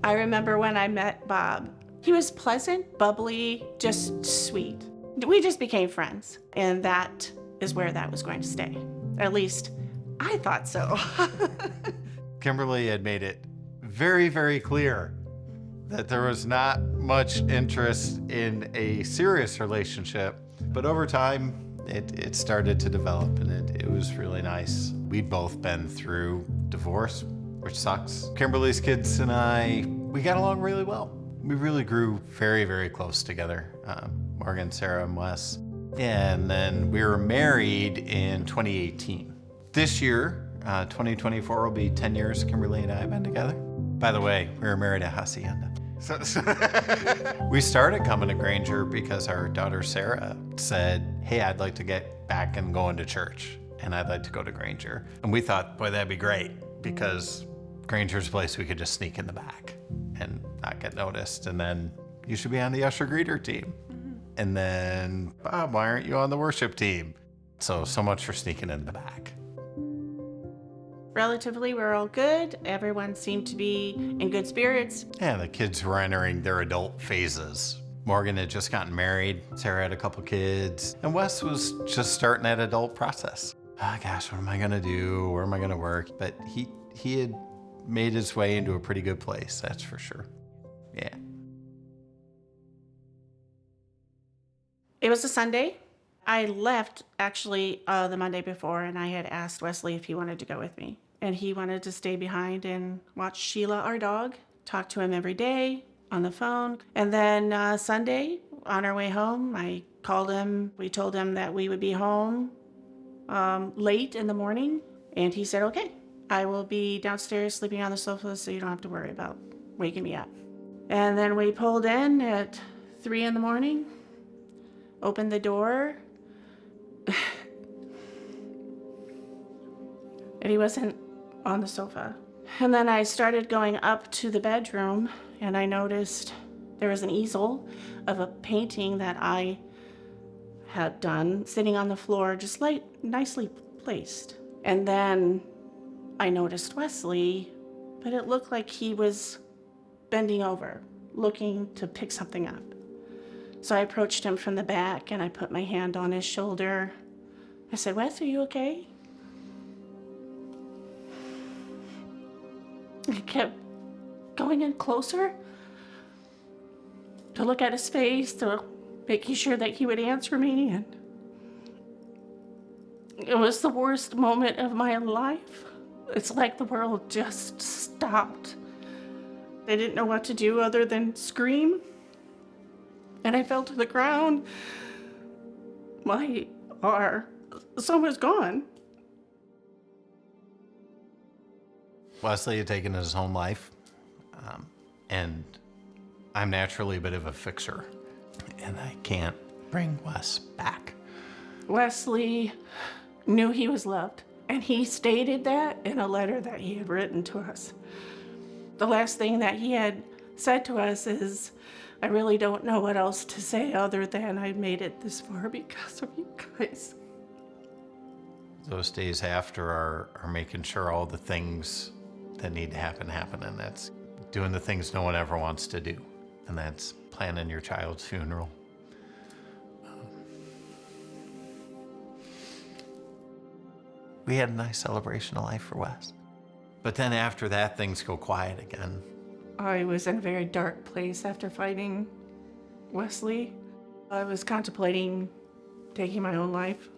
I remember when I met Bob. He was pleasant, bubbly, just sweet. We just became friends, and that is where that was going to stay. At least, I thought so. Kimberley had made it very, very clear that there was not much interest in a serious relationship, but over time, it started to develop, and it was really nice. We'd both been through divorce, which sucks. Kimberly's kids and I, we got along really well. We really grew very, very close together, Morgan, Sarah, and Wes. And then we were married in 2018. This year, 2024 will be 10 years Kimberly and I have been together. By the way, we were married at Hacienda. So we started coming to Granger because our daughter Sarah said, hey, I'd like to get back and going to church, and I'd like to go to Granger. And we thought, boy, that'd be great, because Granger's a place we could just sneak in the back and not get noticed. And then you should be on the usher greeter team. And then, Bob, why aren't you on the worship team? So much for sneaking in the back. Relatively, we're all good. Everyone seemed to be in good spirits. Yeah, the kids were entering their adult phases. Morgan had just gotten married. Sarah had a couple kids. And Wes was just starting that adult process. Oh, gosh, what am I gonna do? Where am I gonna work? But he had made his way into a pretty good place, that's for sure. Yeah. It was a Sunday. I left actually the Monday before, and I had asked Wesley if he wanted to go with me. And he wanted to stay behind and watch Sheila, our dog, talk to him every day on the phone. And then Sunday, on our way home, I called him. We told him that we would be home late in the morning. And he said, okay, I will be downstairs sleeping on the sofa so you don't have to worry about waking me up. And then we pulled in at 3 in the morning, opened the door, and he wasn't on the sofa. And then I started going up to the bedroom, and I noticed there was an easel of a painting that I had done sitting on the floor, just like nicely placed. And then I noticed Wesley, but it looked like he was bending over, looking to pick something up. So I approached him from the back, and I put my hand on his shoulder. I said, Wes, are you okay? I kept going in closer to look at his face, to making sure that he would answer me. And it was the worst moment of my life. It's like the world just stopped. I didn't know what to do other than scream. And I fell to the ground. Some was gone. Wesley had taken his own life, and I'm naturally a bit of a fixer, and I can't bring Wes back. Wesley knew he was loved, and he stated that in a letter that he had written to us. The last thing that he had said to us is, I really don't know what else to say other than I made it this far because of you guys. Those days after are making sure all the things that need to happen, and that's doing the things no one ever wants to do, and that's planning your child's funeral. We had a nice celebration of life for Wes. But then after that, things go quiet again. I was in a very dark place after finding Wesley. I was contemplating taking my own life.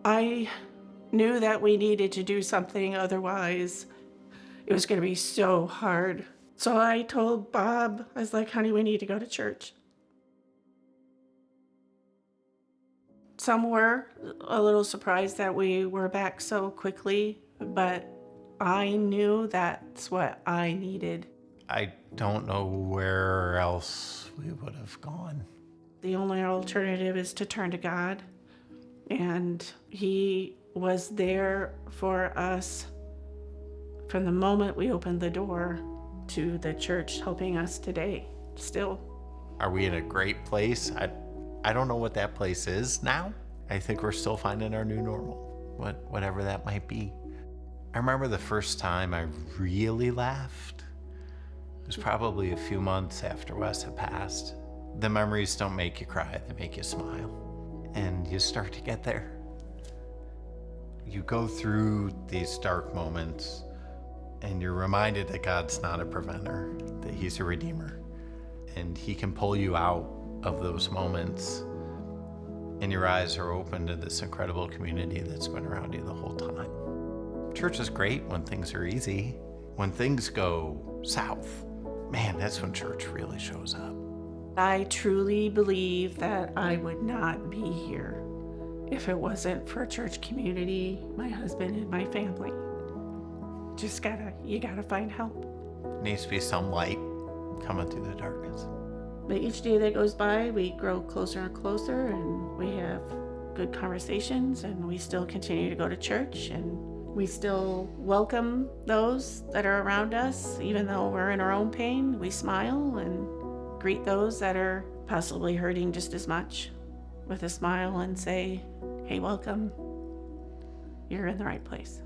I knew that we needed to do something, otherwise it was going to be so hard. So I told Bob, I was like, honey, we need to go to church. Some were a little surprised that we were back so quickly, but I knew that's what I needed. I don't know where else we would have gone. The only alternative is to turn to God, and He was there for us from the moment we opened the door to the church helping us today, still. Are we in a great place? I don't know what that place is now. I think we're still finding our new normal, whatever that might be. I remember the first time I really laughed was probably a few months after Wes had passed. The memories don't make you cry, they make you smile. And you start to get there. You go through these dark moments and you're reminded that God's not a preventer, that He's a redeemer. And He can pull you out of those moments. And your eyes are open to this incredible community that's been around you the whole time. Church is great when things are easy. When things go south, man, that's when church really shows up. I truly believe that I would not be here if it wasn't for church community, my husband, and my family. You gotta find help. Needs to be some light coming through the darkness. But each day that goes by, we grow closer and closer, and we have good conversations, and we still continue to go to church, and we still welcome those that are around us. Even though we're in our own pain, we smile and greet those that are possibly hurting just as much with a smile and say, hey, welcome. You're in the right place.